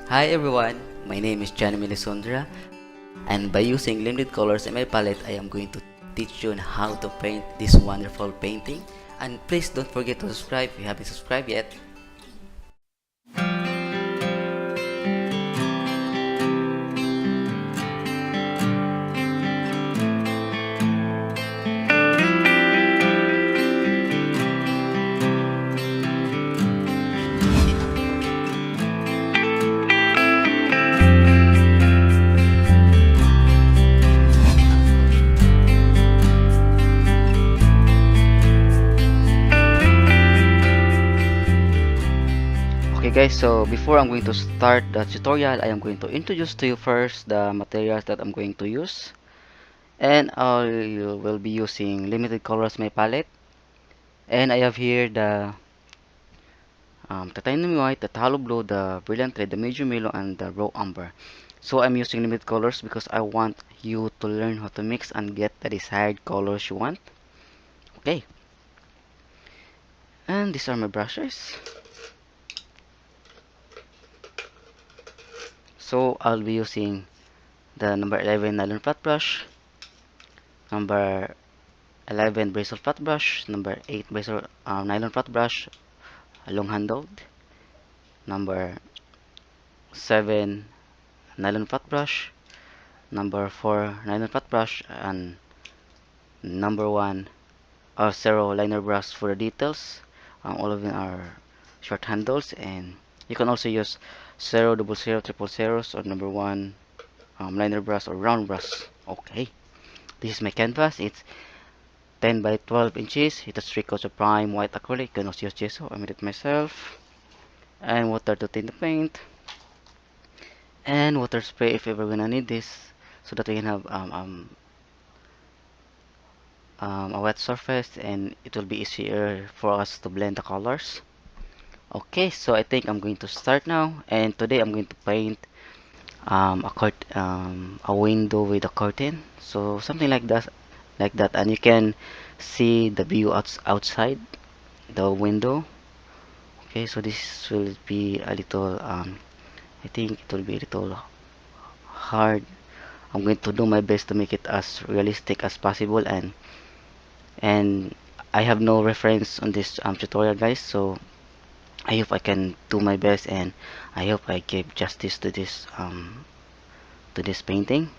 Hi everyone, my name is JMLisondra, and by using limited colors in my palette, I am going to teach you on how to paint this wonderful painting. And please don't forget to subscribe if you haven't subscribed yet. Okay guys, so before I'm going to start the tutorial, I am going to introduce to you first the materials that I'm going to use. And I will be using limited colors my palette. And I have here the titanium white, the phthalo blue, the brilliant red, the medium yellow, and the raw umber. So I'm using limited colors because I want you to learn how to mix and get the desired colors you want. Okay, and these are my brushes. So I'll be using the number 11 nylon flat brush, number 11 bristle flat brush, number 8 bristle nylon flat brush, long handled, number 7 nylon flat brush, number 4 nylon flat brush, and number 1 zero liner brush for the details. All of them are short handles, and you can also use 0, double zero, triple zeros, or number 1 liner brush or round brush. Okay, this is my canvas. It's 10 by 12 inches. It has 3 coats of prime white acrylic. You can also use gesso. I made it myself. And water to tint the paint. And water spray if ever gonna need this, so that we can have a wet surface and it will be easier for us to blend the colors. Okay, so I think I'm going to start now, and today I'm going to paint a window with a curtain, so something like that, and you can see the view outside the window. Okay, so this will be a little I think it will be a little hard. I'm going to do my best to make it as realistic as possible, and I have no reference on this tutorial guys, so I hope I can do my best, and I hope I give justice to this painting.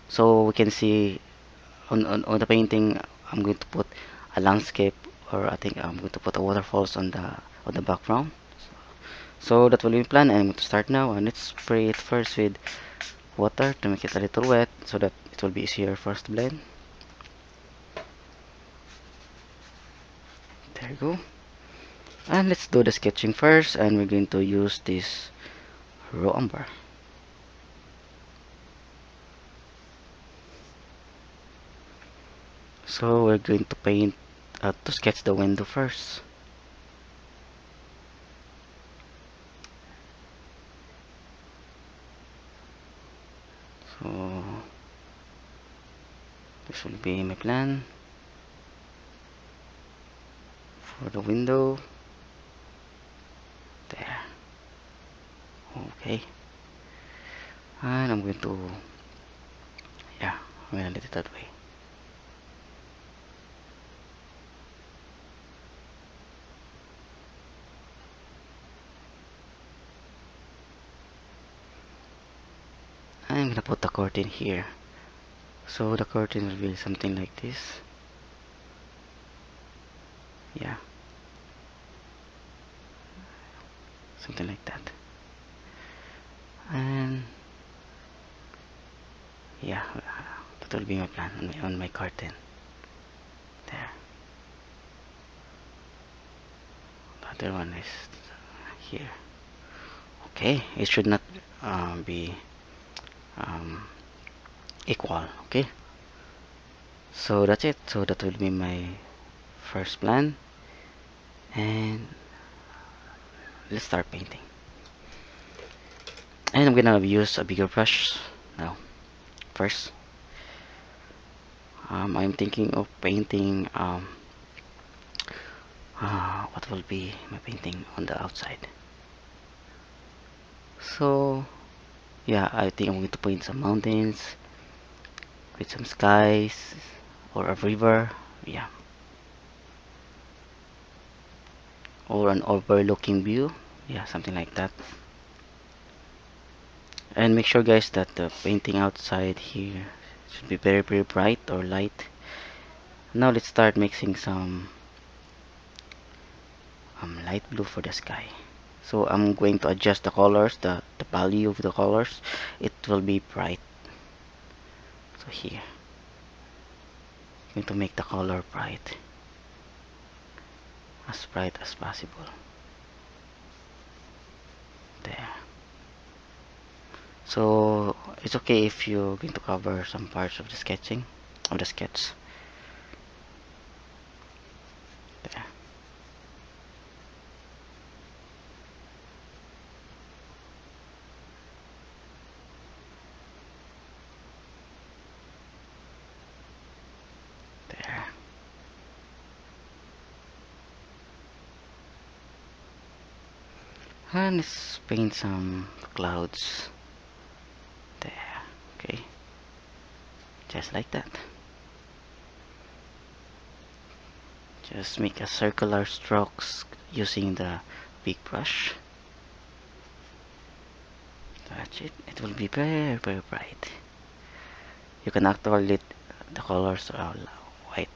So we can see on the painting I'm going to put a landscape, or I think I'm going to put a waterfalls on the background. So that will be plan, and I'm going to start now, and let's spray it first with water to make it a little wet so that it will be easier for us to blend. There you go. And let's do the sketching first, and we're going to use this raw umber. So we're going to paint to sketch the window first. So this will be my plan for the window. There. Okay. And I'm going to, yeah, I'm gonna let it that way. I'm gonna put the curtain here. So the curtain will be something like this. Yeah, something like that. And yeah, that will be my plan on my curtain. There. The other one is here. Okay, it should not be um, equal. Okay, so that's it. So that will be my first plan, and let's start painting. And I'm gonna use a bigger brush now. First, I'm thinking of painting what will be my painting on the outside. So yeah, I think I'm going to paint some mountains with some skies or a river. Yeah, or an overlooking view. Yeah, something like that. And make sure guys that the painting outside here should be very bright or light. Now let's start mixing some light blue for the sky. So I'm going to adjust the colors, the value of the colors. It will be bright. So here, I'm going to make the color bright as possible. There. So it's okay if you're going to cover some parts of the sketching, of the sketch. There. There. And let's paint some clouds. There. Okay. Just like that. Just make a circular strokes using the big brush. That's it. It will be very bright. You can actually the colors are white.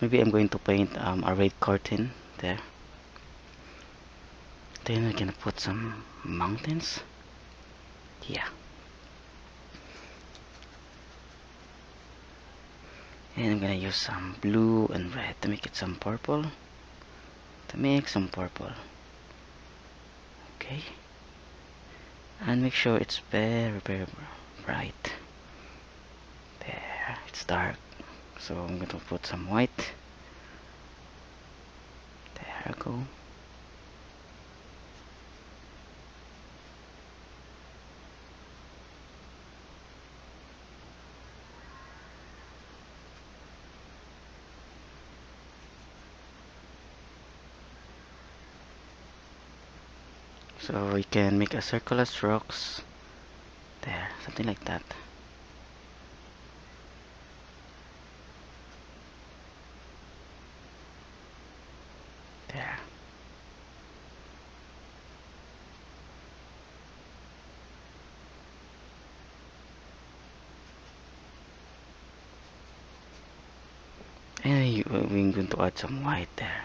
Maybe I'm going to paint a red curtain there. Then I can put some mountains. Yeah. And I'm gonna use some blue and red to make it some purple. To make some purple. Okay. And make sure it's very bright. There. It's dark. So I'm going to put some white. There I go. So we can make a circular strokes. There, something like that. There. And we're going to add some white there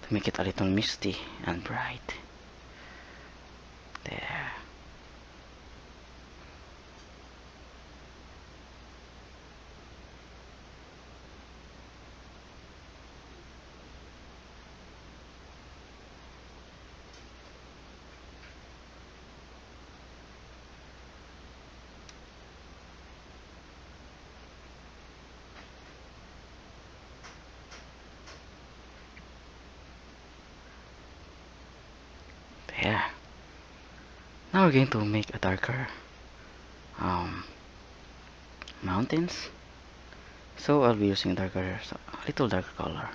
to make it a little misty and bright. There. There. Now we're going to make a darker mountains. So I'll be using darker, a little darker color.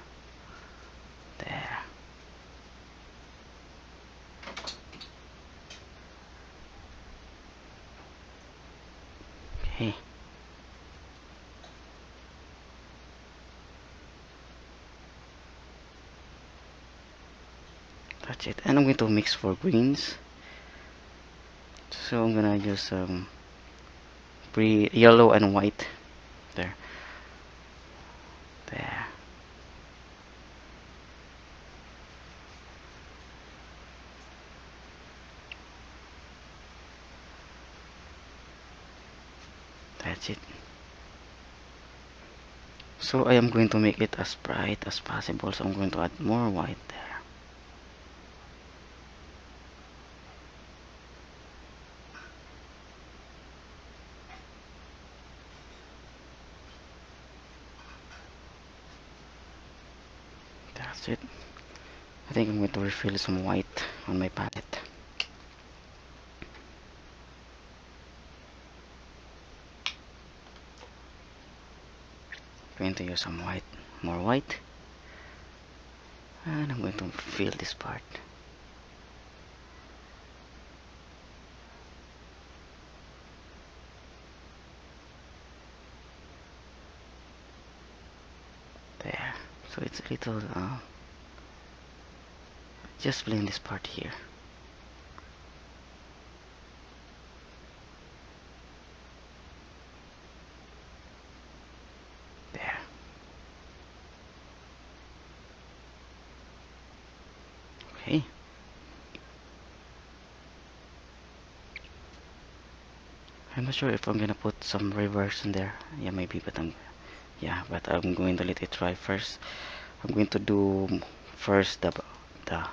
There. Okay. That's it. And I'm going to mix for greens. So I'm gonna use some yellow and white. There. There. That's it. So I am going to make it as bright as possible. So I'm going to add more white there. That's it. I think I'm going to refill some white on my palette. Going to use some white, more white. And I'm going to fill this part. There. So it's a little, just blend this part here. There. Okay. I'm not sure if I'm gonna put some reverse in there. Yeah, maybe, but I'm going to let it dry first. I'm going to do first the, the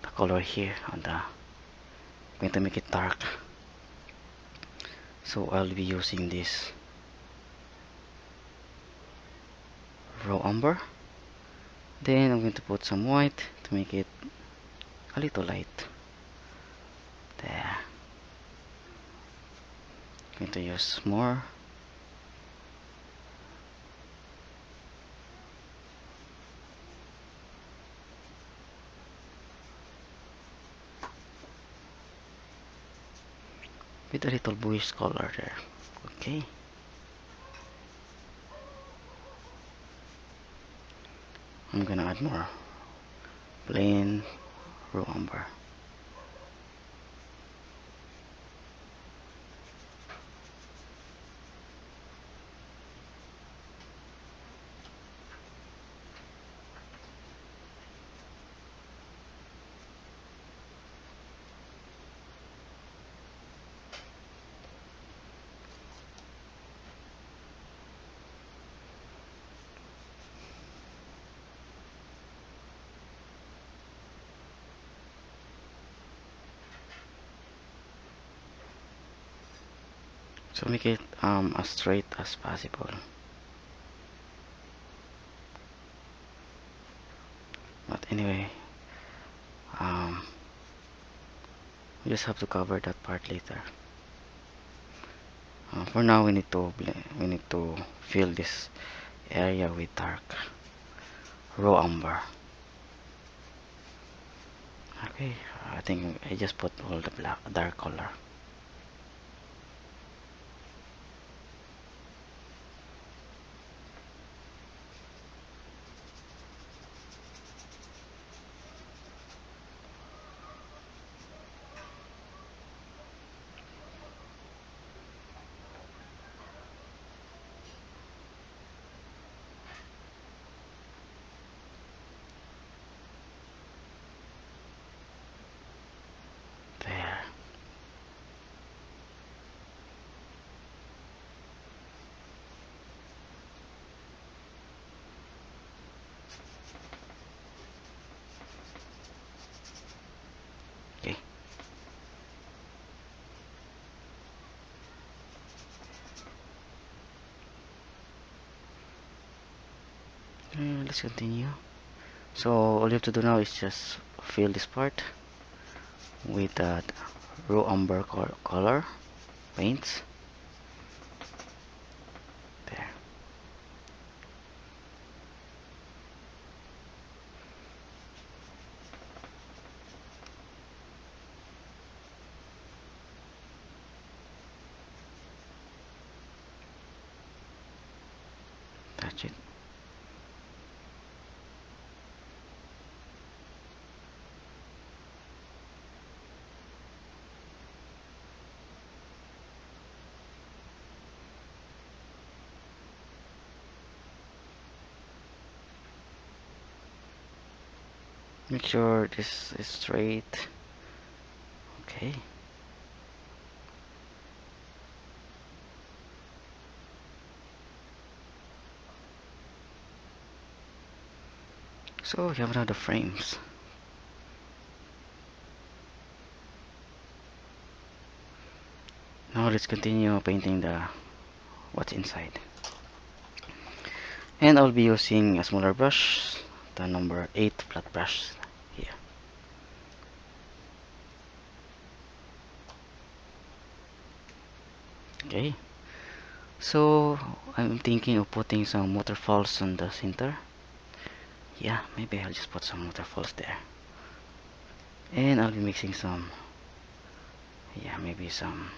color here on the. I'm going to make it dark. So I'll be using this raw umber. Then I'm going to put some white to make it a little light. There. I'm going to use more. With a little bluish color there. Okay. I'm gonna add more plain raw umber. So make it as straight as possible. But anyway, we just have to cover that part later. For now, we need to fill this area with dark raw umber. Okay, I think I just put all the dark color. There. Okay. Let's continue. So all you have to do now is just fill this part with that raw umber color paints. There. That's it. Make sure this is straight. Okay. So we have now the frames. Now let's continue painting the what's inside. And I'll be using a smaller brush, the number 8 flat brush here. Okay. So I'm thinking of putting some waterfalls on the center Yeah, maybe I'll just put some waterfalls there. And I'll be mixing some, yeah, maybe some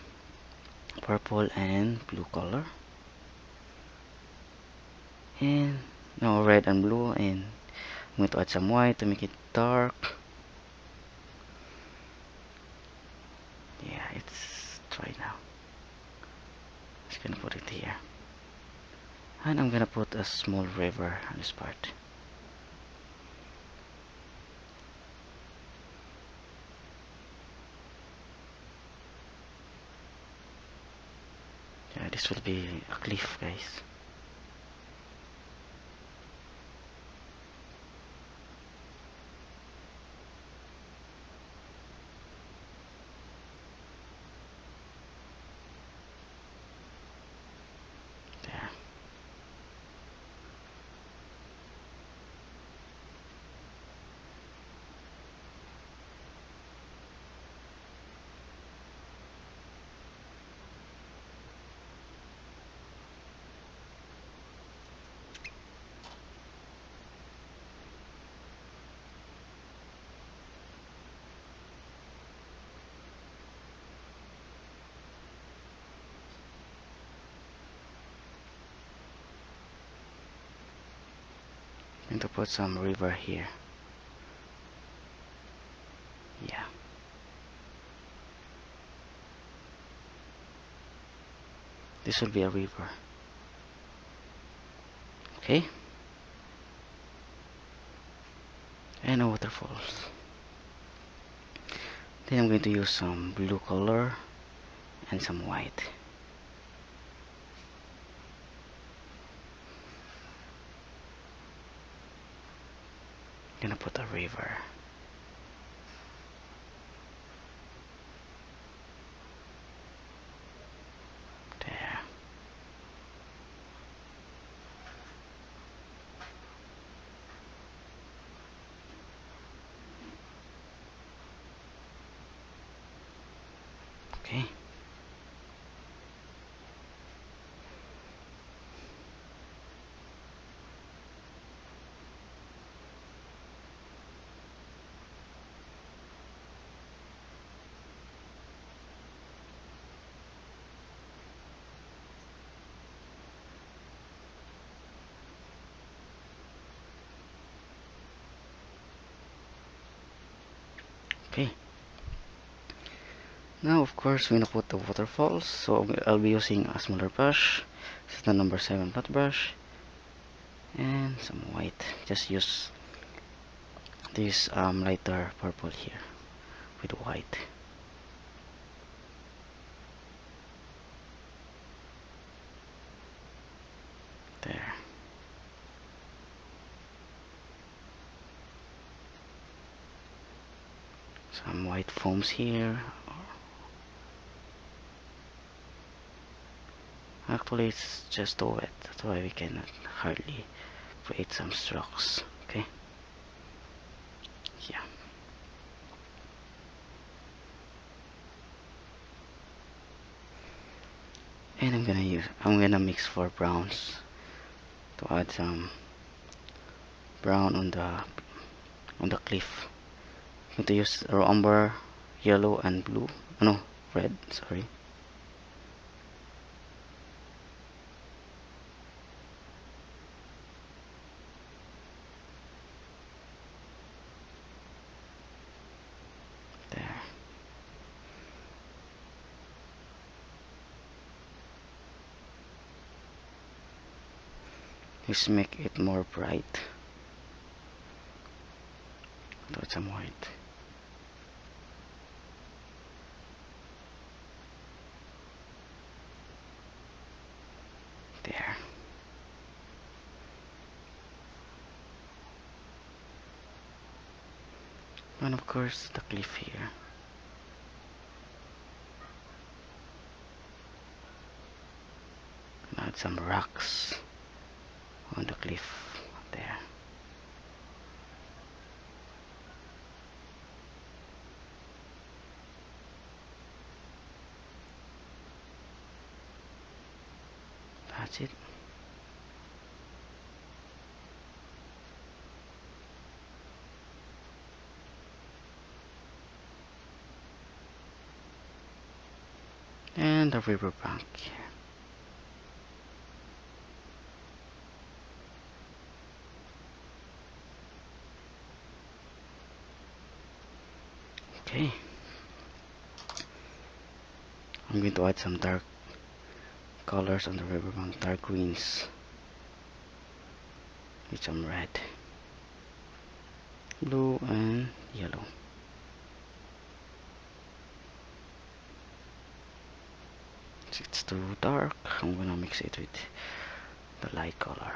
purple and blue color. And no, red and blue, and I'm going to add some white to make it dark. Yeah, it's dry now. Just gonna put it here. And I'm gonna put a small river on this part. Yeah, this will be a cliff, guys. There. I'm going to put some river here. Yeah. This will be a river. Okay. And a waterfalls. Then I'm going to use some blue color and some white. I'm gonna put a river. There. Okay. Okay. Now, of course, we're gonna put the waterfalls. So I'll be using a smaller brush. This is the number 7 flat brush. And some white. Just use this lighter purple here with white. There. Some white foams here. Actually, it's just too wet. That's why we cannot hardly create some strokes. Okay. Yeah. And I'm gonna mix 4 browns to add some brown on the cliff. I'm going to use raw umber, yellow and blue. No, red, sorry. There. Just make it more bright. Put some white. There. And of course the cliff here. And add some rocks on the cliff there. That's it. and the riverbank here. Okay, I'm going to add some dark colors on the riverbank, dark greens with some red, blue and yellow. If it's too dark, I'm gonna mix it with the light color.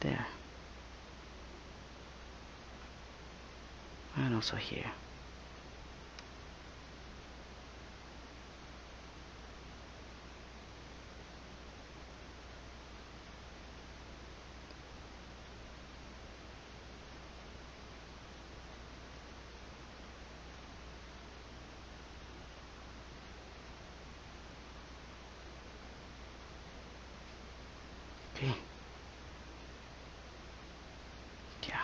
There. And also here. Okay. Yeah.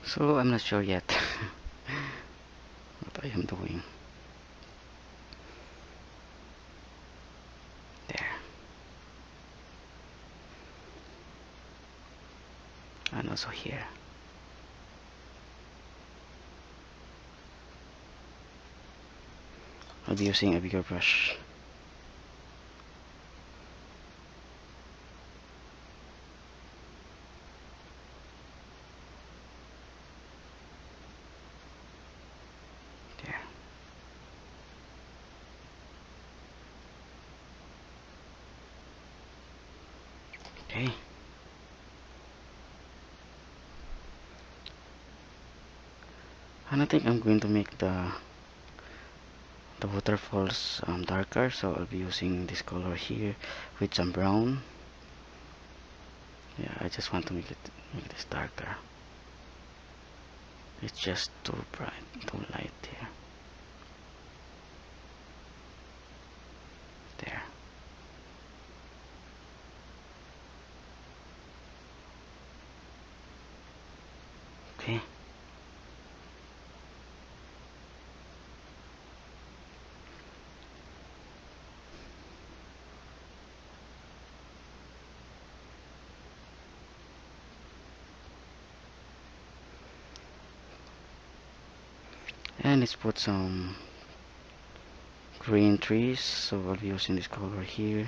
So I'm not sure yet what I am doing. There. And also here. I'll be using a bigger brush. There. Okay. And I think I'm going to make the waterfalls darker, so I'll be using this color here with some brown. Yeah, I just want to make this darker. It's just too bright, too light here. There. Okay. And let's put some green trees, so I'll be using this color here.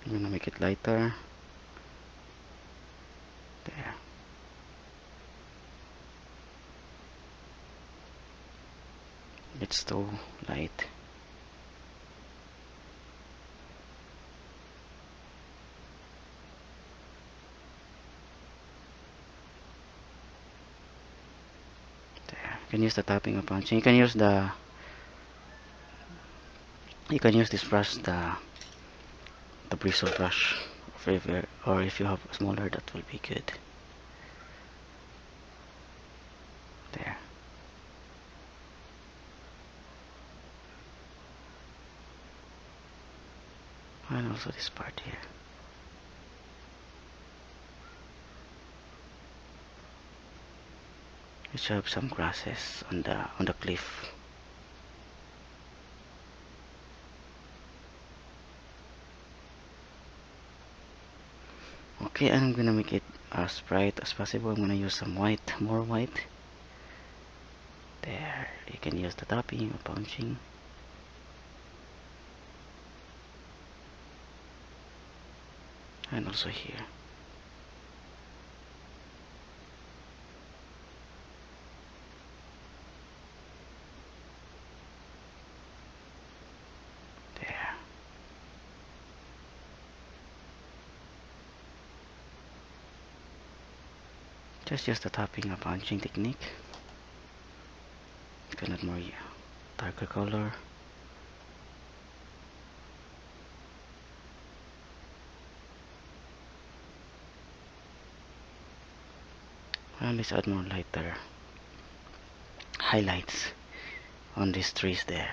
I'm gonna make it lighter. There. It's too light. There. You can use the tapping or punching. You can use this brush, the bristle brush, or if you have a smaller, that will be good. There. And also this part here. Which have some grasses on the cliff. Okay, I'm gonna make it as bright as possible. I'm gonna use some white, more white. There, you can use the tapping or punching. And also here. There. Just use the tapping or punching technique. You can add more darker color. And let's add more lighter highlights on these trees there.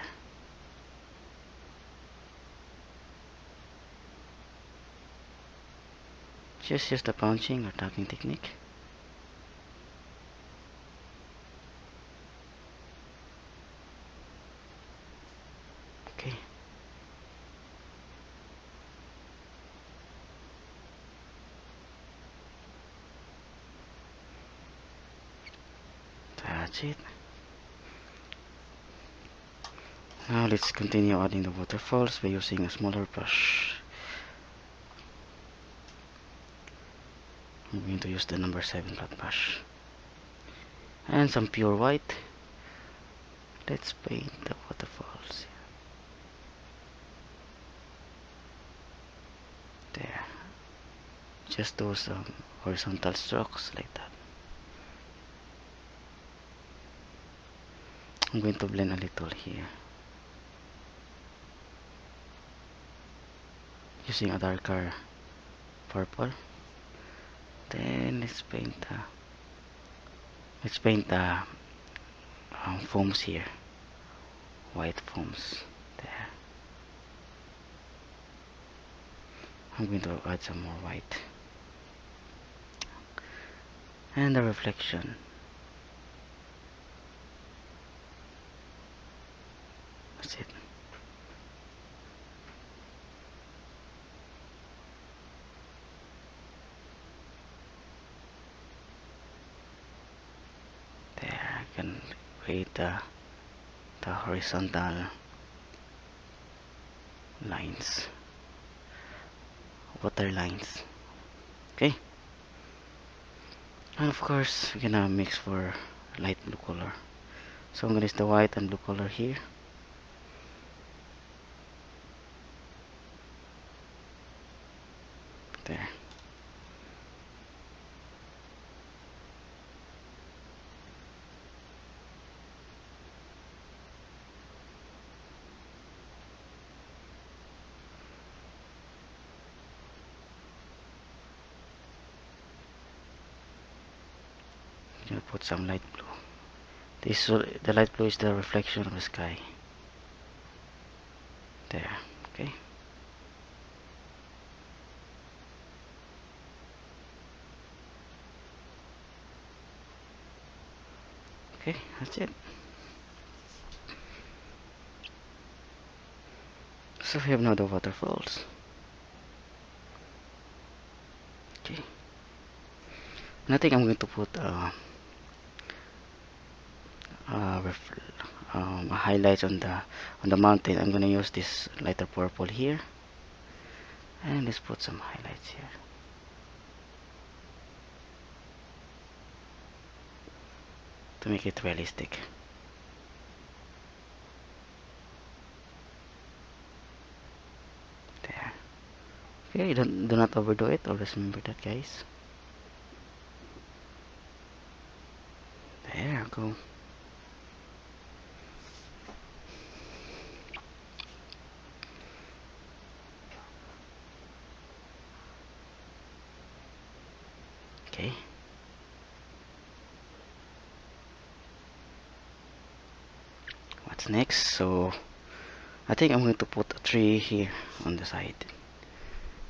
Just use the punching or tucking technique. Okay. That's it. Now let's continue adding the waterfalls by using a smaller brush. I'm going to use the number 7 flat brush. And some pure white. Let's paint the waterfalls. There. Just those horizontal strokes like that. I'm going to blend a little here. Using a darker purple. Then let's paint the foams here. White foams. There. I'm going to add some more white. And the reflection. That's it. There, I can create the horizontal lines, water lines. Okay. And of course, we're gonna mix for light blue color. So I'm gonna use the white and blue color here. There. I'm gonna put some light blue. The light blue is the reflection of the sky. There. Okay. Okay, that's it. So we have now the waterfalls. Okay. And I think I'm going to put highlights on the mountain. I'm gonna use this lighter purple here, and let's put some highlights here. To make it realistic. There. Okay, do not overdo it. Always remember that, guys. There, go. Okay. What's next? So I think I'm going to put a tree here on the side.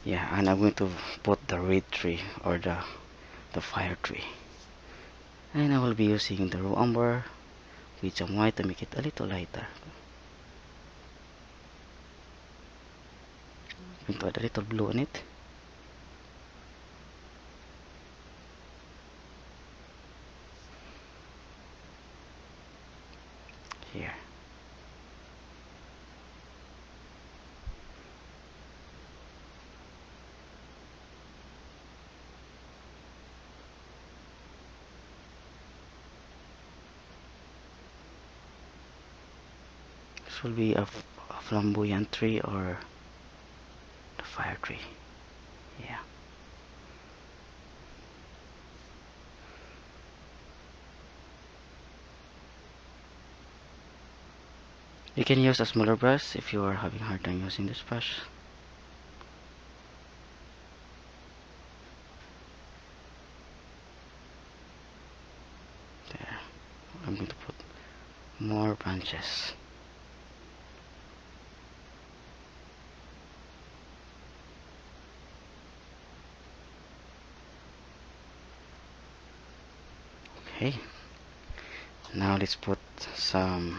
Yeah, and I'm going to put the red tree or the fire tree. And I will be using the raw umber with some white to make it a little lighter. I'm going to add a little blue on it. Here. This will be a flamboyant tree or the fire tree. Yeah. You can use a smaller brush if you are having a hard time using this brush. There. I'm going to put more branches. Okay, now let's put some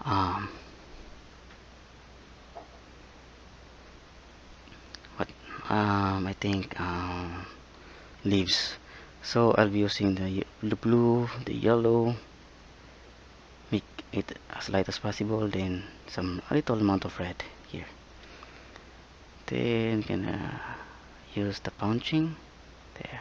um what I think leaves. So I'll be using the blue, the yellow, make it as light as possible, then a little amount of red here. Then gonna use the punching there.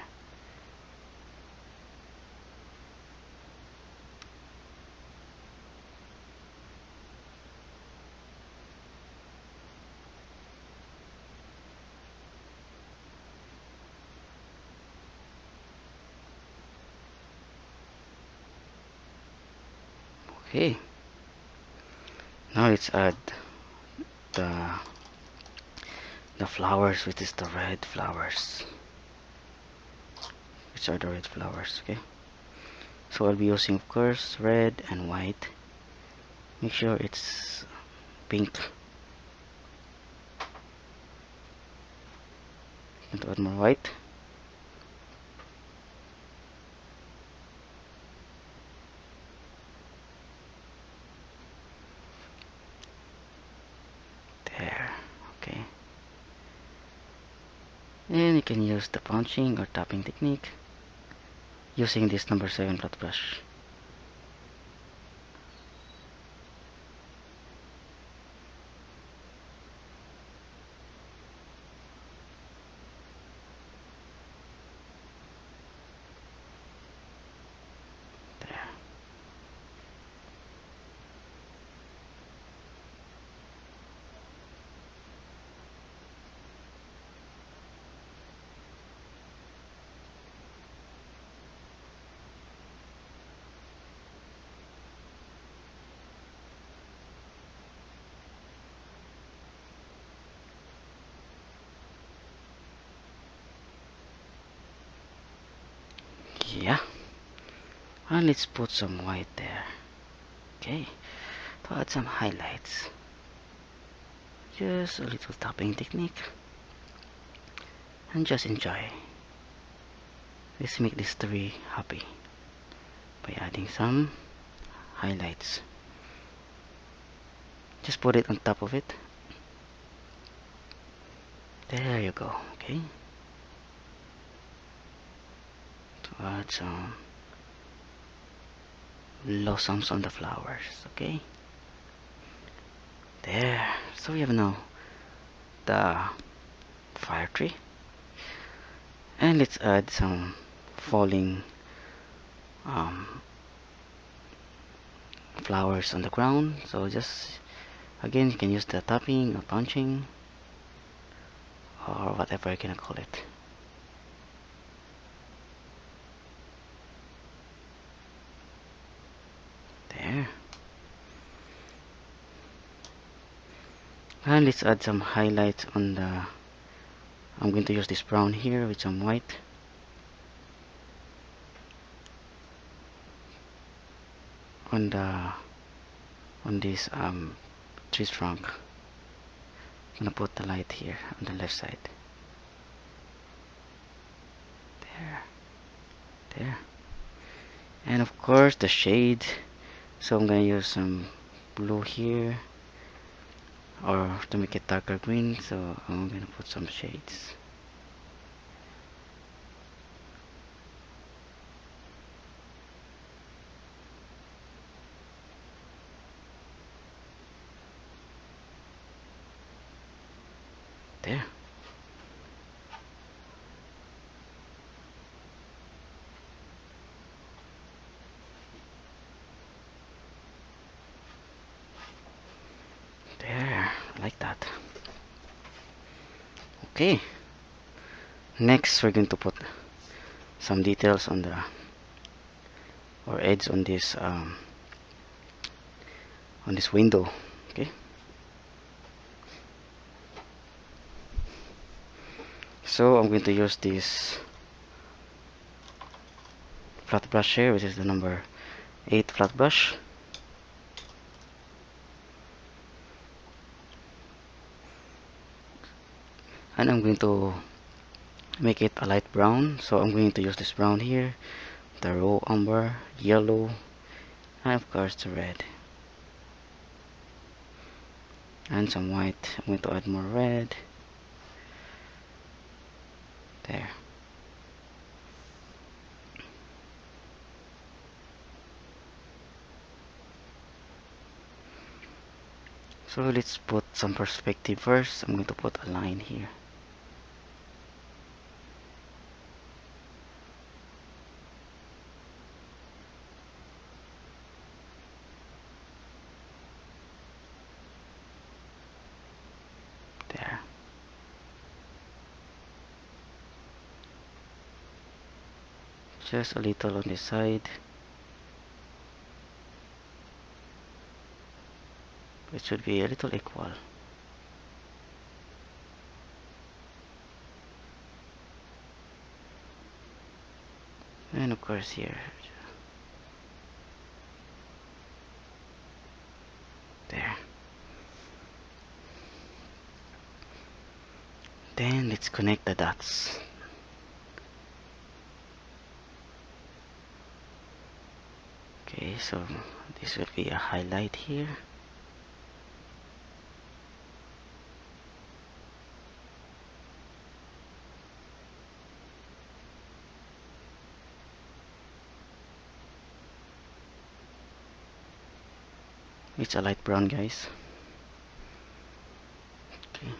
Okay, now let's add the flowers, which is the red flowers, which are the red flowers. Okay, so I'll be using, of course, red and white. Make sure it's pink. And add more white. There. Okay. And you can use the punching or tapping technique using this number 7 flat brush. There. Yeah. And let's put some white there. Okay. To add some highlights. Just a little tapping technique. And just enjoy. Let's make this tree happy by adding some highlights. Just put it on top of it. There you go. Okay. To add some blossoms on the flowers. Okay. There. So we have now the fire tree. And let's add some falling flowers on the ground. So just again, you can use the tapping or punching or whatever you can call it. There. And let's add some highlights on the, I'm going to use this brown here with some white. On this tree trunk. I'm gonna put the light here on the left side. There. And of course the shade. So I'm gonna use some blue here, or to make it darker green, so I'm gonna put some shades. There. There, like that. Okay. Next, we're going to put some details on the, or edge on this window. Okay. So I'm going to use this flat brush here, which is the number 8 flat brush. and I'm going to make it a light brown. So I'm going to use this brown here, the raw umber, yellow, and of course the red, and some white. I'm going to add more red there. So let's put some perspective first. I'm going to put a line here. There. Just a little on this side. It should be a little equal. And of course here. There. Then let's connect the dots. Okay, so this will be a highlight here. It's a light brown, guys. Okay.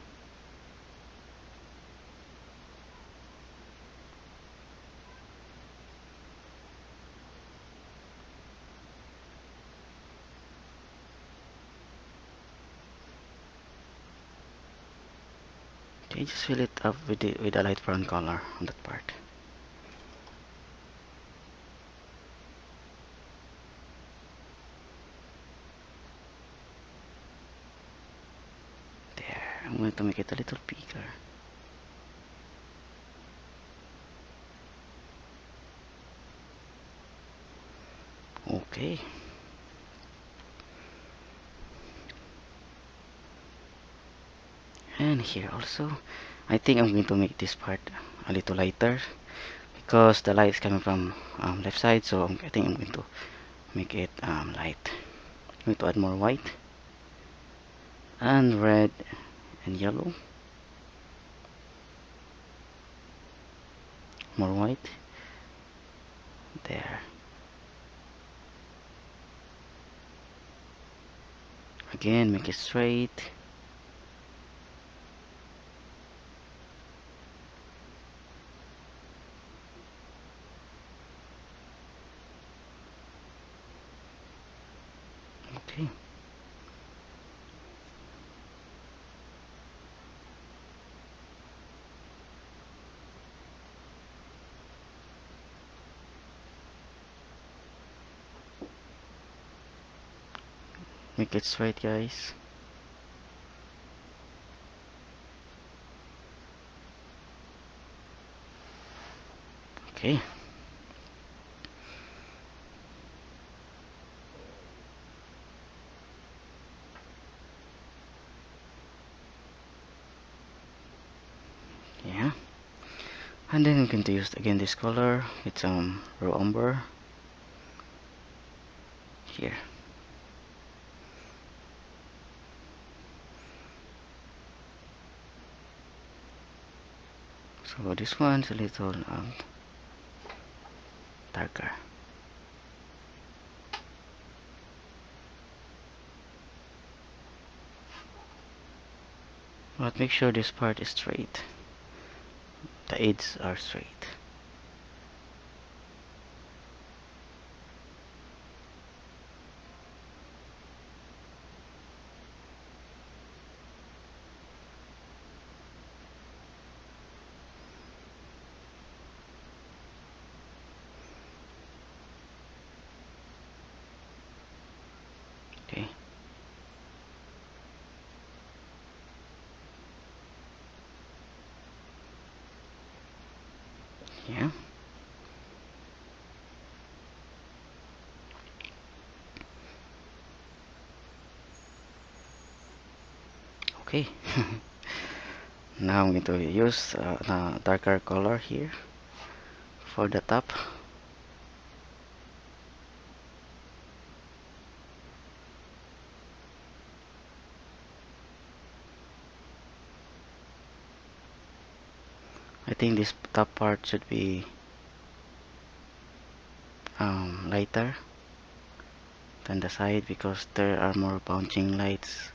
Okay, just fill it up with a light brown color on that part. There. I'm going to make it a little bigger. Okay. And here also, I think I'm going to make this part a little lighter because the light is coming from left side, so I think I'm going to make it light. I'm going to add more white and red and yellow. More white. There. Again, make it straight. Okay. Make it straight, guys. Okay. Yeah. And then I'm going to use again this color with some raw umber here. So this one's a little darker. But make sure this part is straight. The edges are straight. Okay. Yeah. Okay. Now I'm going to use the darker color here for the top. I think this top part should be lighter than the side because there are more bouncing lights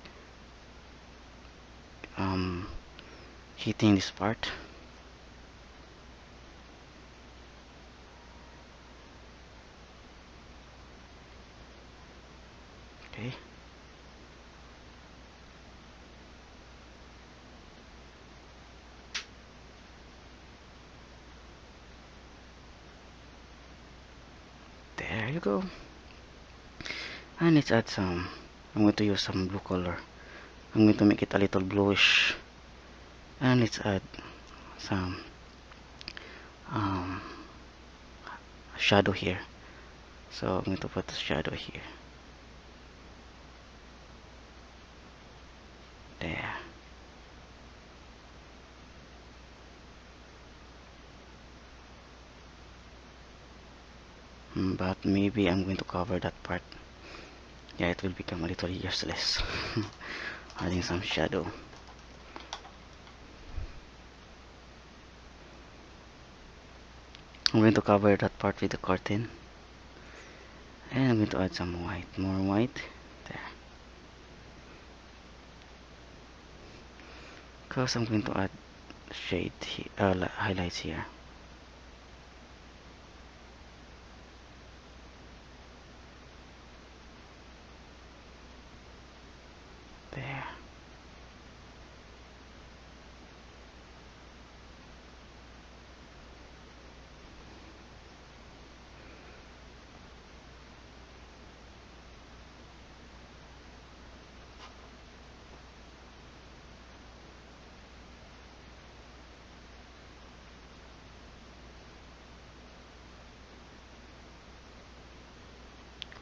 hitting this part. Okay. There you go. And let's add some. I'm going to use some blue color. I'm going to make it a little bluish. And let's add some um, shadow here. So I'm going to put the shadow here. There. But maybe I'm going to cover that part. Yeah, it will become a little useless. Adding some shadow. I'm going to cover that part with the curtain. And I'm going to add some white. More white. There. Because I'm going to add shade highlights here. There.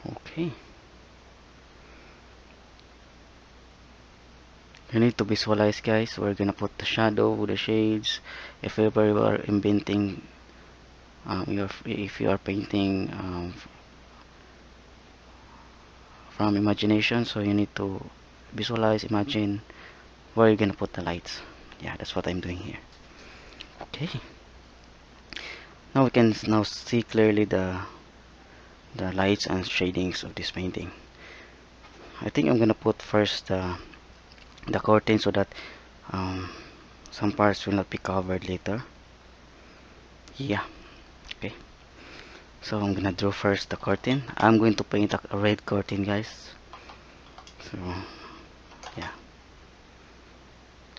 Okay. You need to visualize, guys. We're gonna put the shadow, the shades. If ever you are inventing, if you are painting from imagination, so you need to visualize, imagine where you're gonna put the lights. Yeah, that's what I'm doing here. Okay. Now we can now see clearly the lights and shadings of this painting. I think I'm gonna put first the curtain so that um, some parts will not be covered later. Yeah. Okay. So I'm gonna draw first the curtain. I'm going to paint a red curtain, guys. So yeah,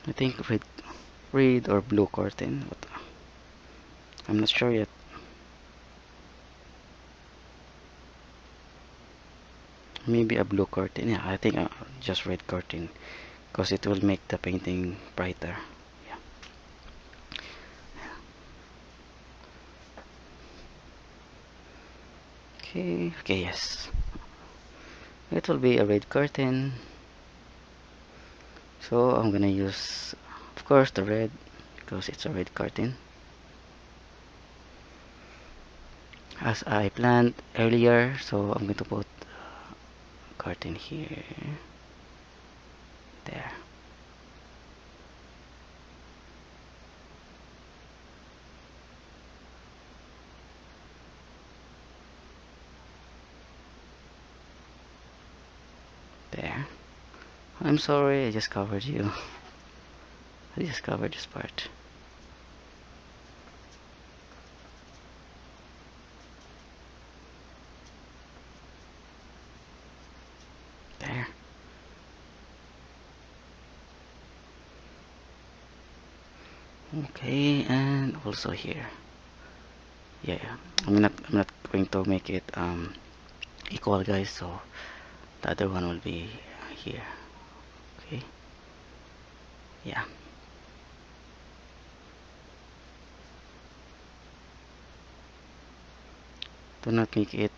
I think red or blue curtain, but I'm not sure yet. Maybe a blue curtain. Yeah, I think just red curtain because it will make the painting brighter. Yeah. Okay. Okay. Yes. It will be a red curtain. So I'm gonna use, of course, the red because it's a red curtain. As I planned earlier, so I'm going to put curtain here, there. There. I'm sorry, I just covered you. I just covered this part. There. Okay, and also here. Yeah, I'm not going to make it equal, guys. So the other one will be here. Okay. Yeah. Do not make it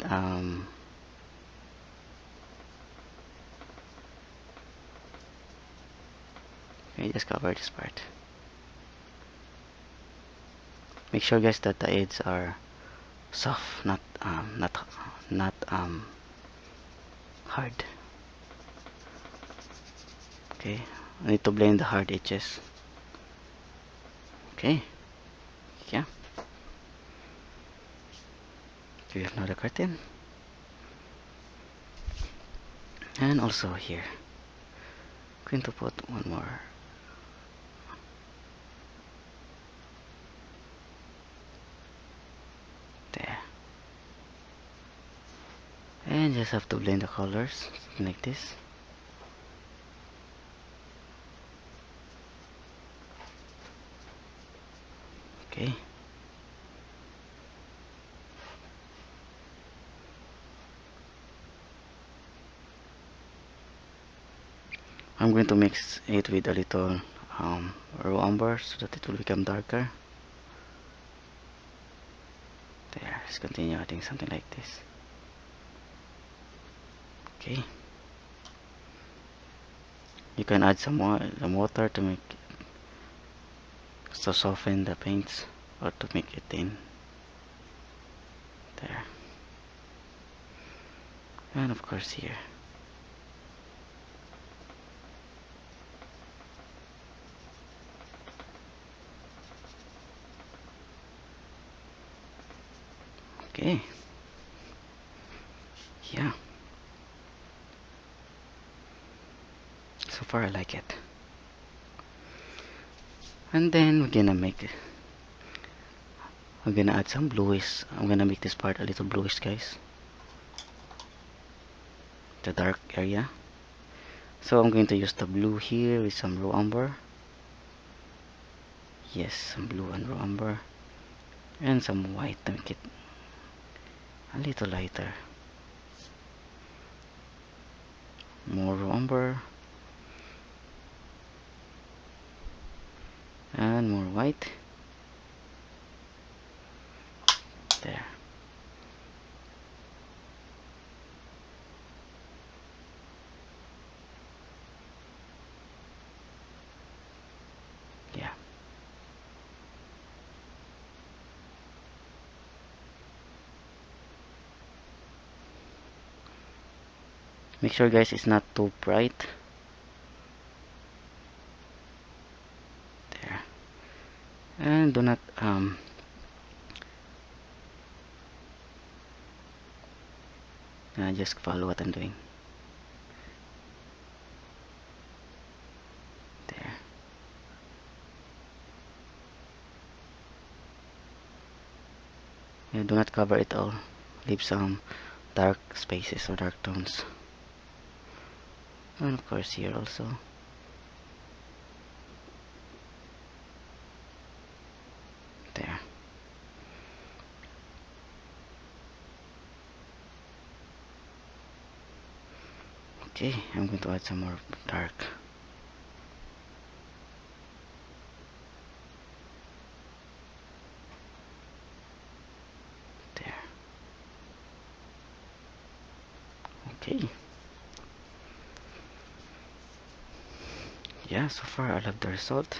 okay, just cover this part. Make sure guys that the edges are soft, not hard. Okay, I need to blend the hard edges. Okay, yeah. We have another curtain, and also here. I'm going to put one more. There. And just have to blend the colors, something like this. Okay. I'm going to mix it with a little raw umber so that it will become darker. There, let's continue adding something like this. Okay. You can add some water to make to soften the paints or to make it thin. There. And of course here. Okay. Yeah. So far I like it. And then we're gonna add some bluish. I'm gonna make this part a little bluish, guys. The dark area. So I'm going to use the blue here with some raw umber. Yes, some blue and raw umber. And some white to make it a little lighter. More raw umber. And more white. There. Yeah. Make sure guys it's not too bright. There. And do not just follow what I'm doing. There. Yeah, do not cover it all. Leave some dark spaces or dark tones. And of course here also. There. Okay, I'm going to add some more dark. There. Okay. Yeah, so far I love the result.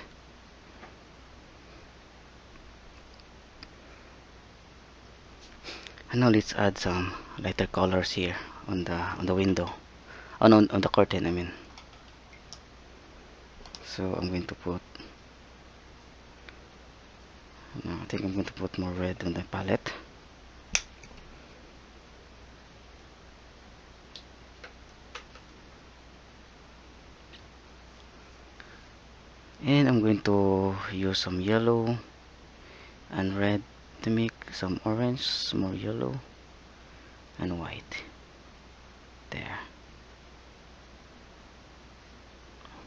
And now let's add some lighter colors here on the window. Oh no, on the curtain I mean. So I'm going to put no, I think I'm going to put more red on the palette. And I'm going to use some yellow and red to make some orange, some more yellow and white. There.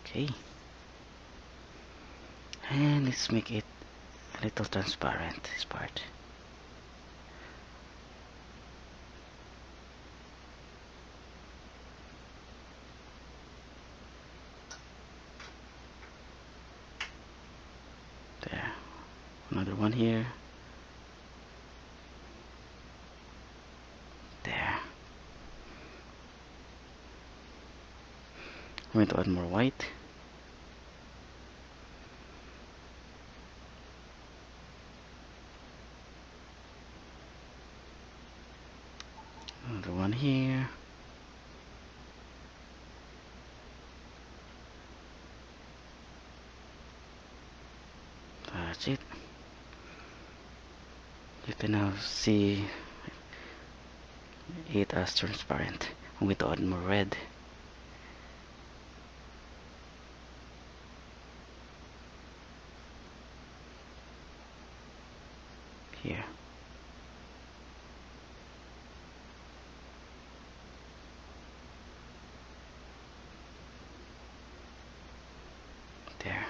Okay. And let's make it a little transparent, this part. There. Another one here. There. I'm going to add more white. Another one here. That's it. You can now see it as transparent. I'm going to add more red. Here. There.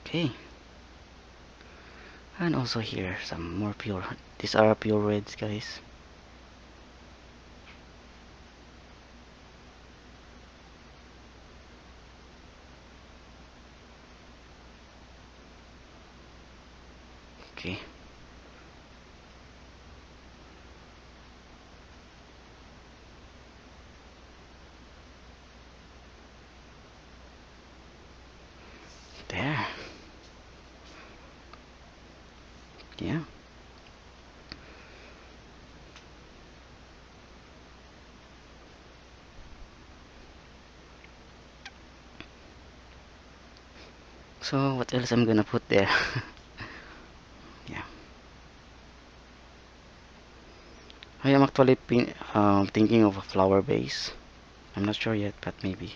Okay. And also here, some more pure. These are pure reds, guys. Okay. There. Yeah. So what else I'm gonna put there? Yeah. I am actually thinking of a flower base. I'm not sure yet, but maybe.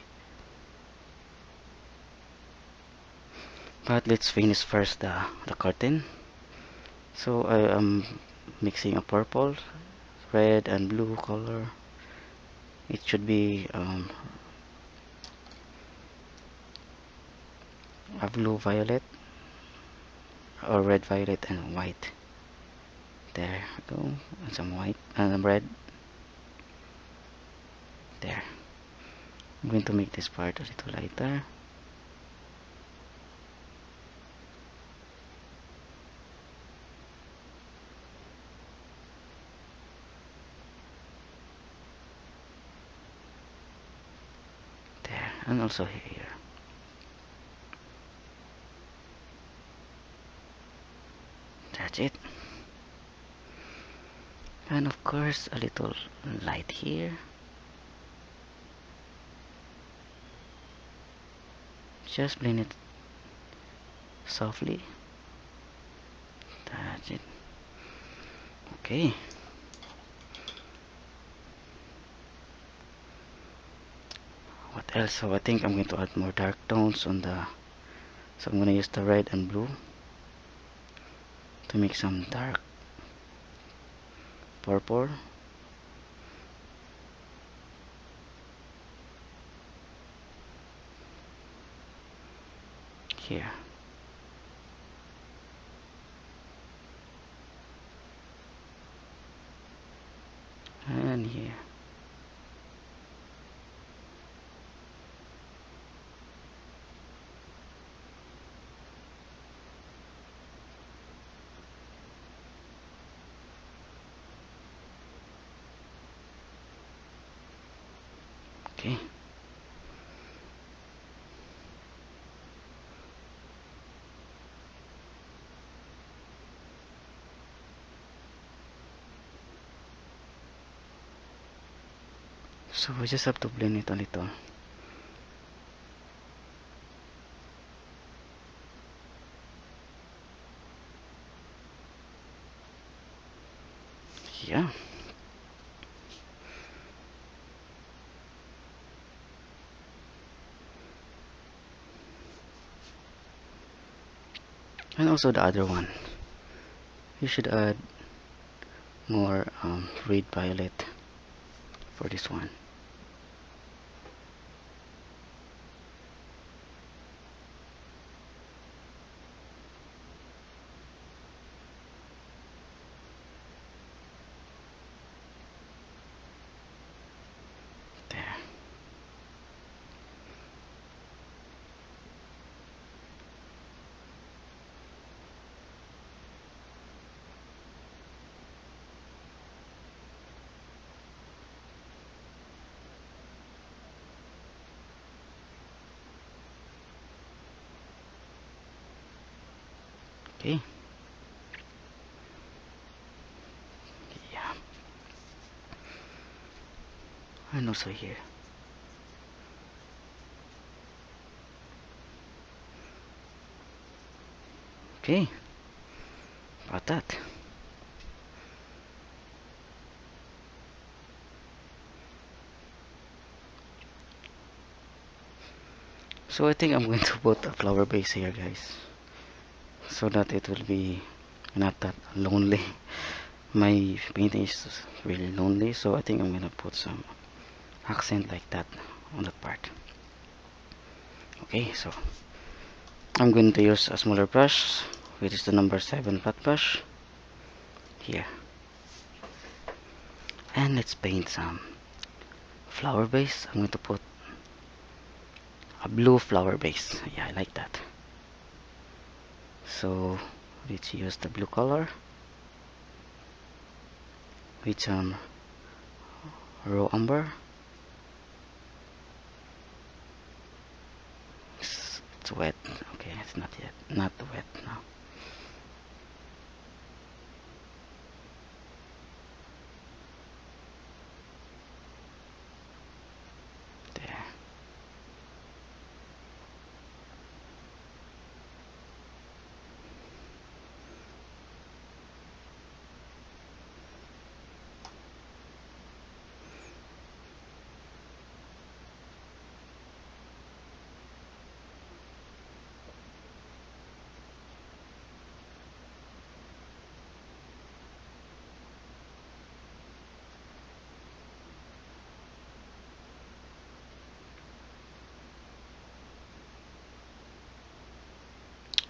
But let's finish first the curtain. So I am mixing a purple, red, and blue color. It should be a blue violet or red violet and white. There we go. And some white and red. There. I'm going to make this part a little lighter. There. And also here. That's it. And of course a little light here. Just blend it softly. That's it. Okay. What else? So I think I'm going to add more dark tones on the. So I'm going to use the red and blue to make some dark purple. Here. And here. Okay. So we just have to blend it a little. Yeah. And also the other one. You should add more red violet for this one. There. Okay. Yeah. And also here. Okay. About that. So I think I'm going to put a flower base here, guys, so that it will be not that lonely. My painting is really lonely, so I think I'm gonna put some accent like that on that part. Okay, so I'm going to use a smaller brush, which is the number 7 flat brush here, and let's paint some flower base. I'm going to put a blue flower base. Yeah, I like that. So let's use the blue color with some raw umber. It's wet. Okay, it's not yet. Not wet now. There.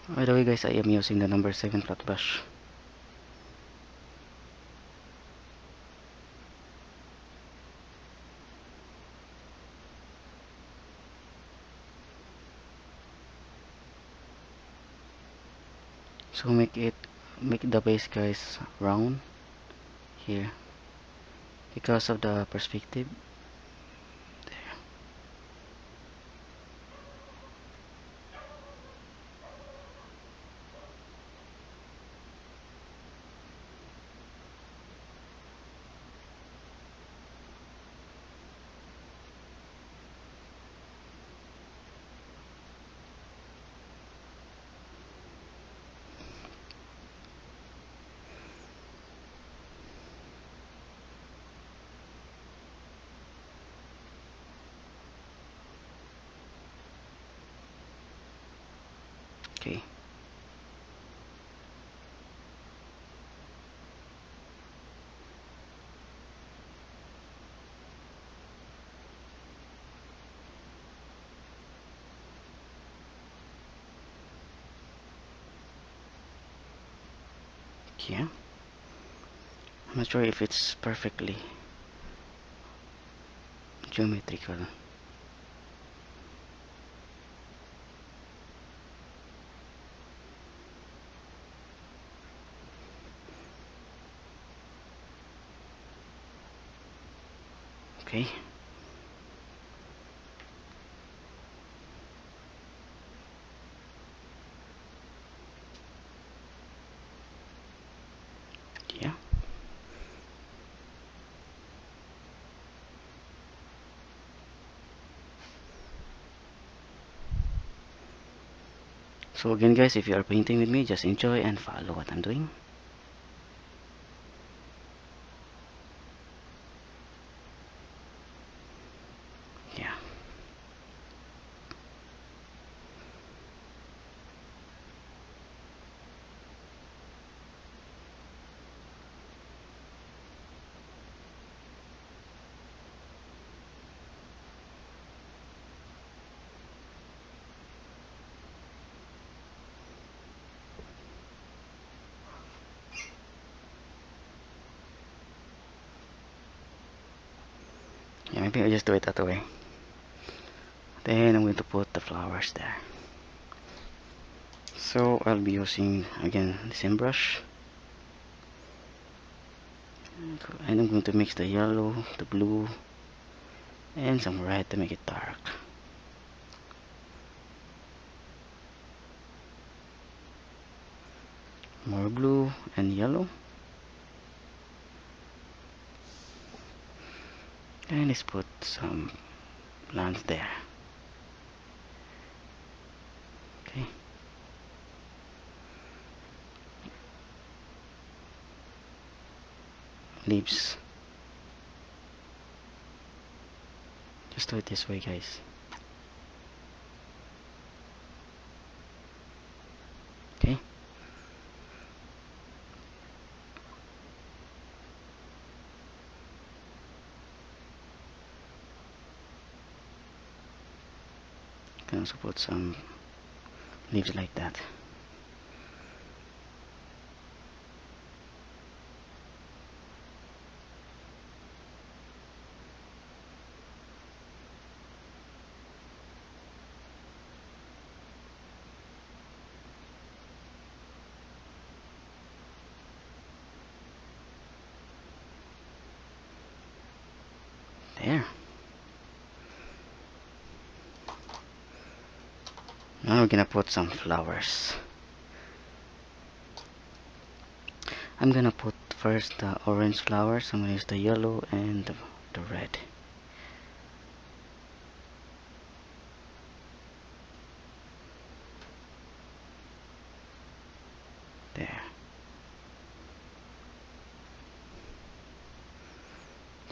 By the way, guys, I am using the number 7 flat brush. So make the base, guys, round here because of the perspective. There. Okay. Yeah. I'm not sure if it's perfectly geometrical. Okay. Yeah. So again, guys, if you are painting with me, just enjoy and follow what I'm doing. Yeah. Yeah, maybe I'll just do it that way. Then I'm going to put the flowers there. So I'll be using again the same brush, and I'm going to mix the yellow, the blue, and some red to make it dark. more blue and yellow. And let's put some plants there. Okay. Leaves. Just do it this way, guys. Okay. You can also put some leaves like that. There. Now we're gonna put some flowers. I'm gonna put first the orange flowers. I'm gonna use the yellow and the red. There.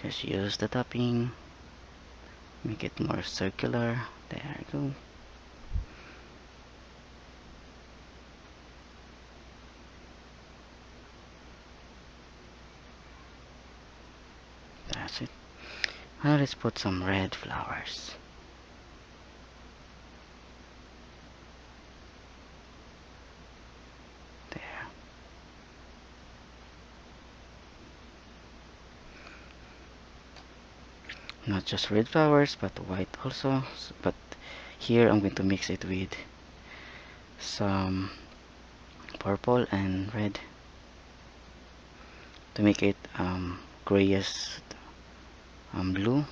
Just use the topping. Make it more circular. There you go. That's it. Now let's put some red flowers. There. Not just red flowers, but white also. But here I'm going to mix it with some purple and red to make it grayish blue.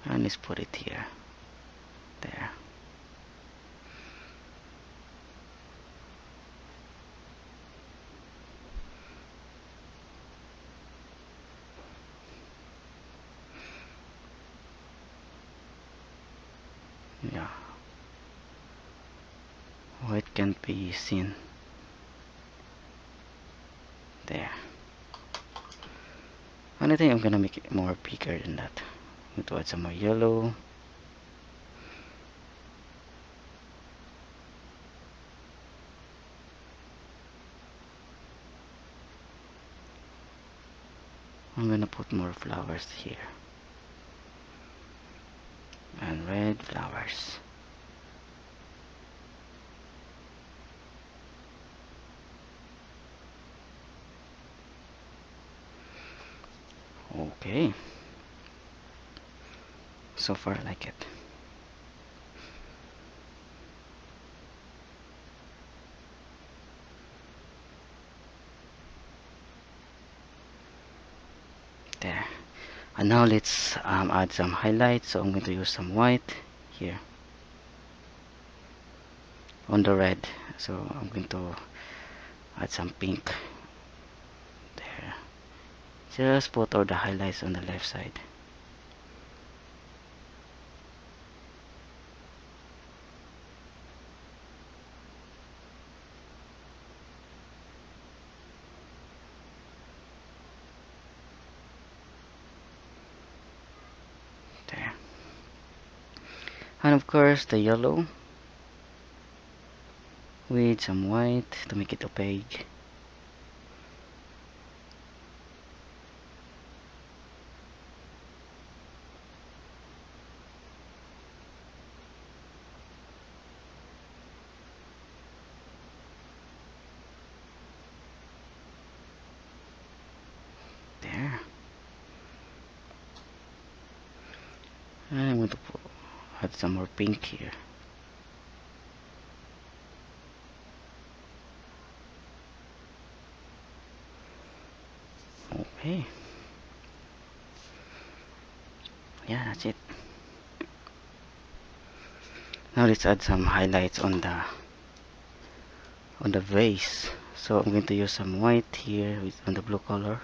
And let's put it here. There. Yeah. White can't be seen. There. And I think I'm gonna make it more bigger than that. I'm going to add some more yellow. I'm gonna put more flowers here. And red flowers. Okay. So far I like it. There. And now let's add some highlights. So I'm going to use some white here on the red. So I'm going to add some pink there. Just put all the highlights on the left side. There. And of course the yellow with some white to make it opaque. There. And I'm going to add some more pink here. Okay. Yeah, that's it. Now let's add some highlights on on the vase. So I'm going to use some white here on the blue color.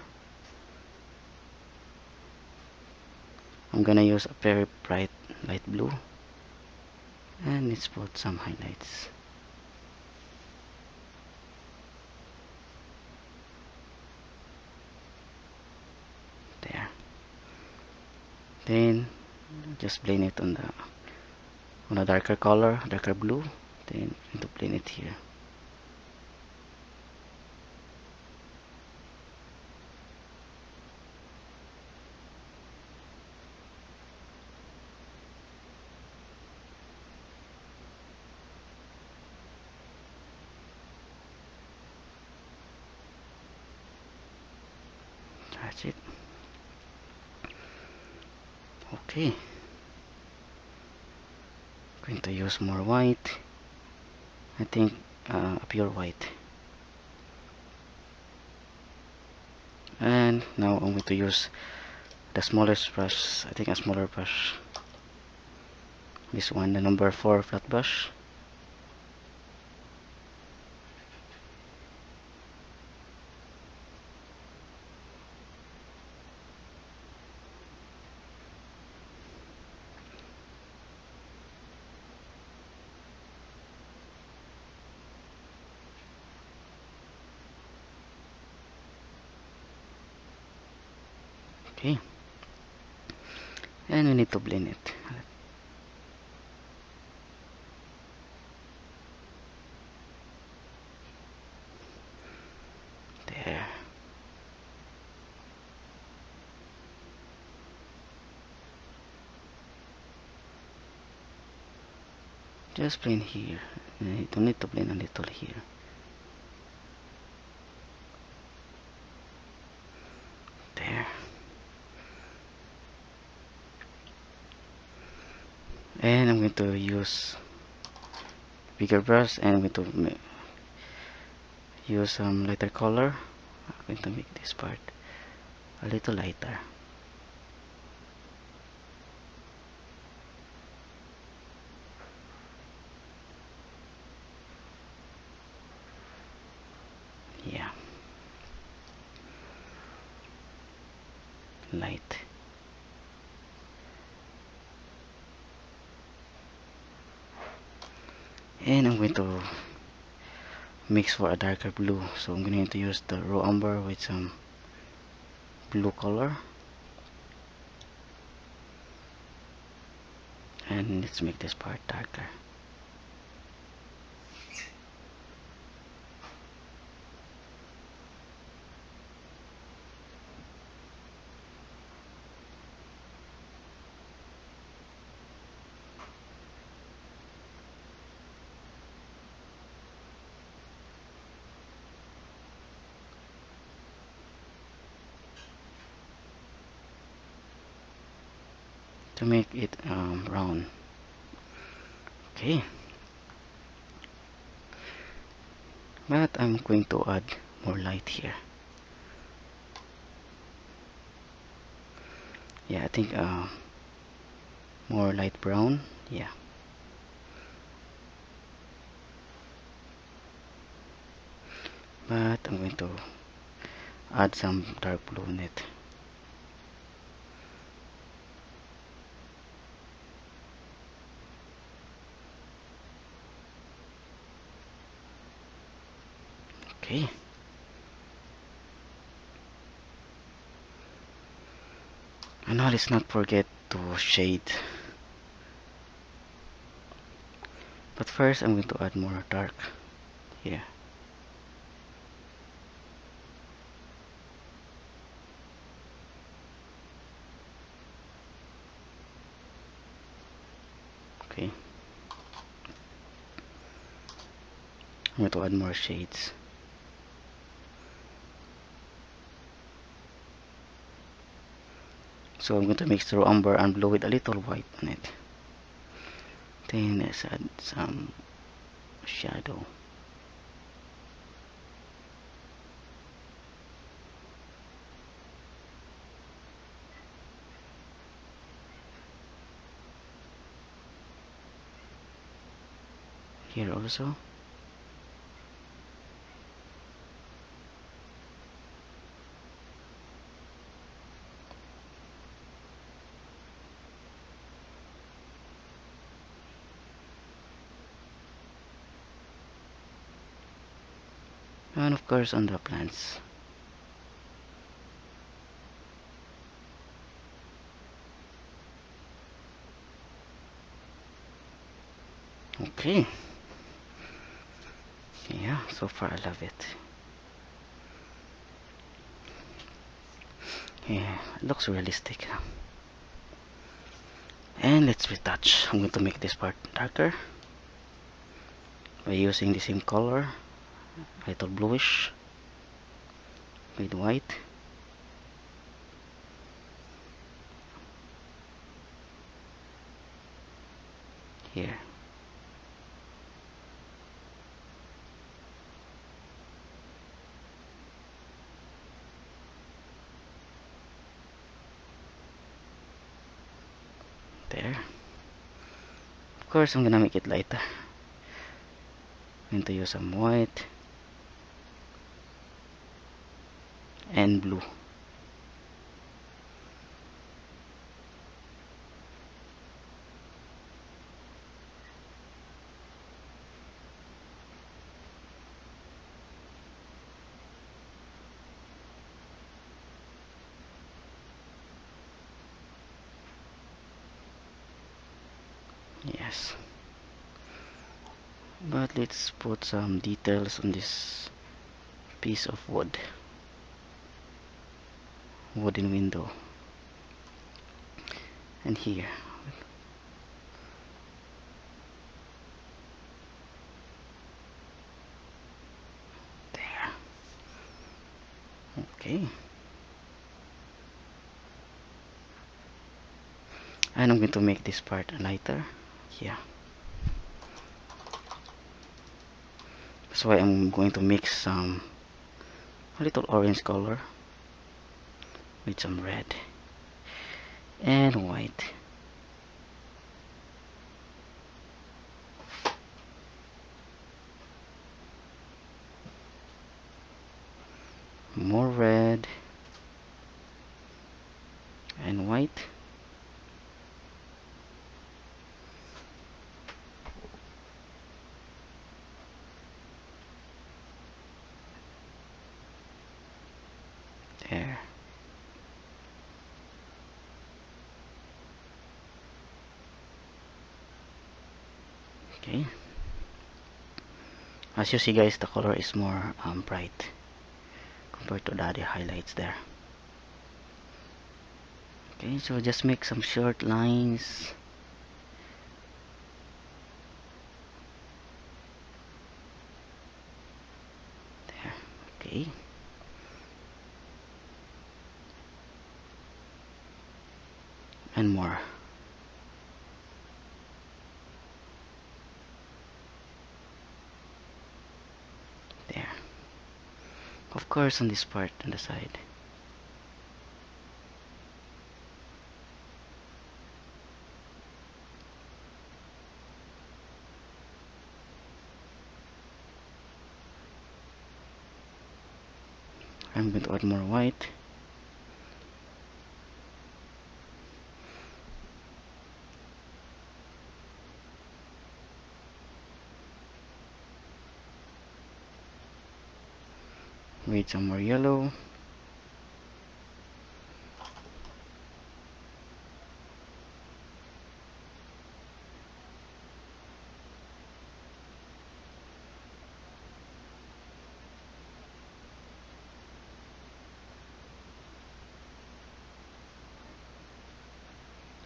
I'm gonna use a very bright light blue, and let's put some highlights. There. Then just blend it on a darker color, darker blue. Then to blend it here. That's it. Okay. Going to use more white. I think a pure white. And now I'm going to use the smallest brush. I think a smaller brush. This one, the number 4 flat brush. Okay. And we need to blend it. There. Just blend here. You don't need to blend a little here. There. And I'm going to use bigger brush, and I'm going to use some lighter color. I'm going to make this part a little lighter. Yeah. Light. And I'm going to mix for a darker blue. So I'm going to use the raw umber with some blue color. And let's make this part darker. To make it brown. Okay. But I'm going to add more light here. Yeah, I think more light brown. Yeah. But I'm going to add some dark blue in it. Okay. And now let's not forget to shade. But first I'm going to add more dark here. Okay. I'm going to add more shades. So I'm going to mix through umber and blue with a little white on it. Then let's add some shadow. Here also. and of course on the plants. Okay, yeah, so far I love it. Yeah, it looks realistic. And let's retouch. I'm going to make this part darker by using the same color, a little bluish with white. Here. There. Of course, I'm gonna make it lighter. I'm going to use some white and blue. Yes. But let's put some details on this piece of wood. Wooden window. And here. There. Okay. And I'm going to make this part lighter. Yeah. That's why I'm going to mix some a little orange color with some red and white. More red and white. There. Okay. As you see guys, the color is more bright compared to the other highlights there. Okay, so just make some short lines. There. Okay. And more. There. Of course on this part on the side. I'm going to add more white. With some more yellow.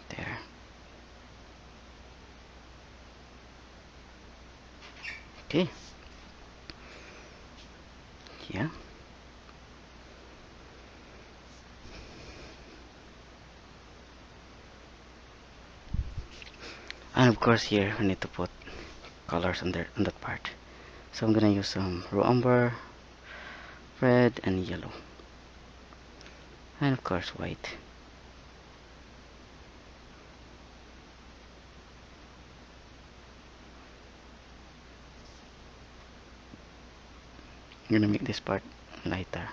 There. Okay. Yeah. And of course here we need to put colors on there on that part. So I'm gonna use some raw umber, red and yellow. And of course white. I'm gonna make this part lighter.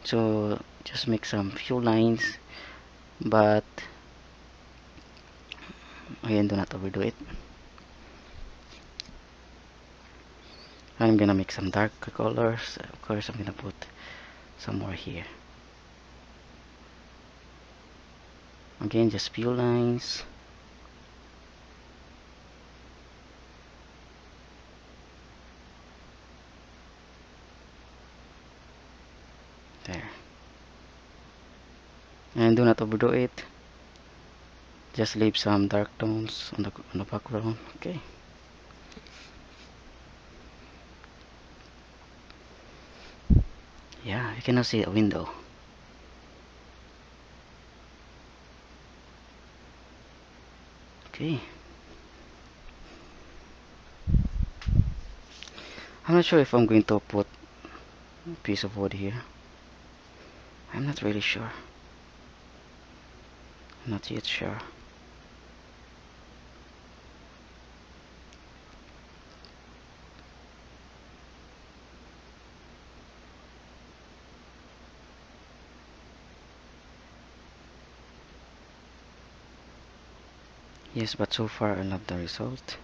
So just make some few lines, but Again, do not overdo it. I'm gonna make some dark colors. Of course, I'm gonna put some more here. Again, just few lines. There. And do not overdo it. Just leave some dark tones on the background. Okay. Yeah, you can now see a window. Okay. I'm not sure if I'm going to put a piece of wood here. I'm not really sure. I'm not yet sure. Yes, but so far I love the result.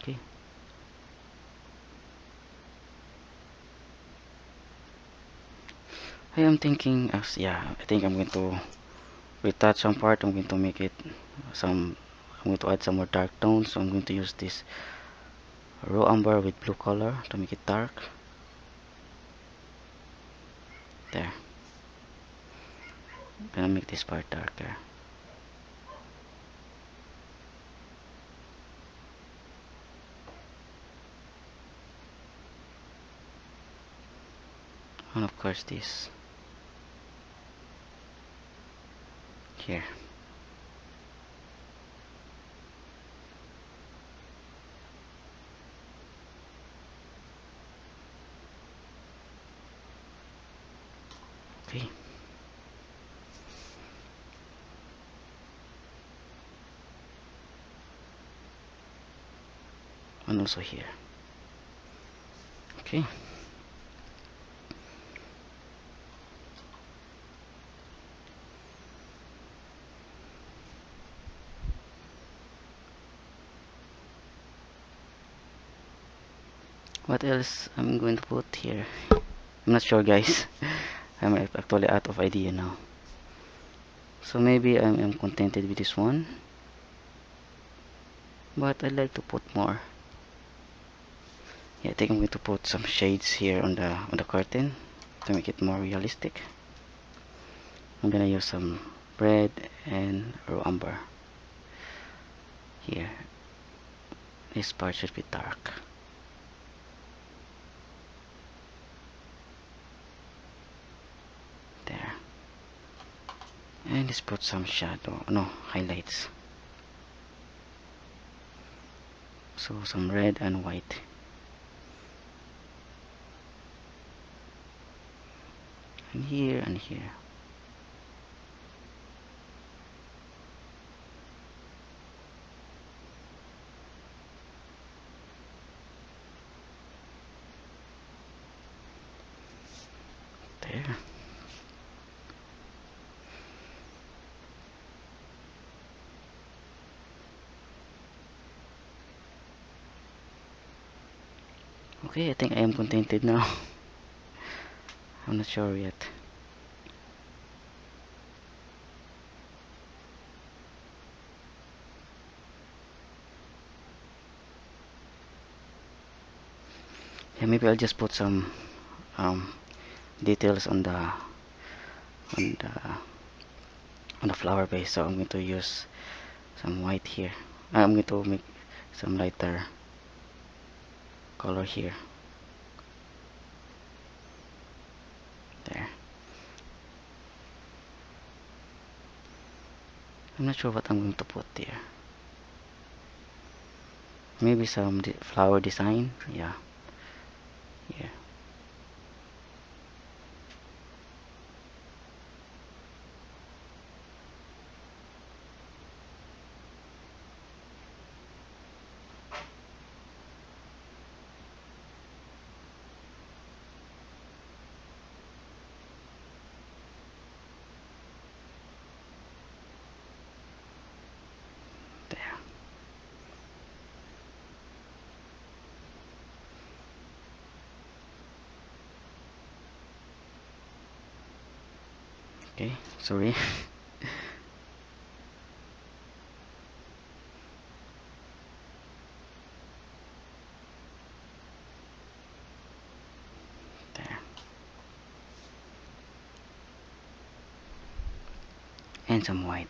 Okay. I am thinking as yeah, I think I'm going to retouch some part. I'm going to make it some I'm going to add some more dark tones. So I'm going to use this raw umber with blue color to make it dark. There. I'm gonna make this part darker. And of course this here. Okay. And also here. Okay. What else I'm going to put here? I'm not sure, guys. I'm actually out of idea now. So maybe I'm contented with this one. But I'd like to put more. Yeah, I think I'm going to put some shades here on the curtain to make it more realistic. I'm gonna use some red and raw umber. Here. This part should be dark. There. And let's put some shadow, no, highlights. So some red and white. And here and here. There. Okay, I think I am contented now. I'm not sure yet. Yeah, maybe I'll just put some um, details on the on the flower base. So I'm going to use some white here. I'm going to make some lighter color here. There. I'm not sure what I'm going to put there. Maybe some flower design. Yeah. Here. Okay, sorry. There. And some white.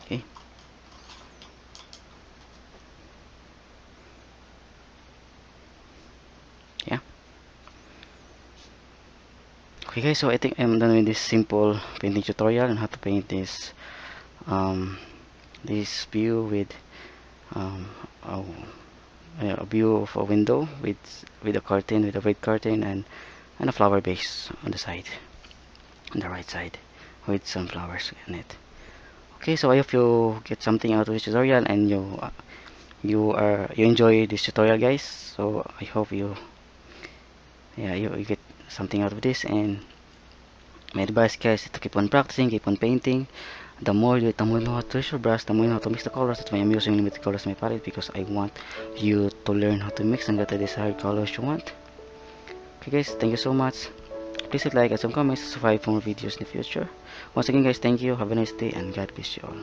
Okay. Yeah. Okay guys, so I think I'm done with this simple painting tutorial on how to paint um this view with um a, a view of a window with a curtain, with a red curtain, and a flower base on the side, on the right side, with some flowers in it. Okay, so I hope you get something out of this tutorial, and you enjoy this tutorial guys. So I hope you get something out of this. And my advice guys is to keep on practicing, keep on painting. The more you do it, the more you know how to use your brush, the more you know how to mix the colors. That's why I'm using limited colors in my palette, because I want you to learn how to mix and get the desired colors you want. Okay guys, thank you so much. Please hit like and some comments to subscribe for more videos in the future. Once again guys, thank you, have a nice day, and God bless you all.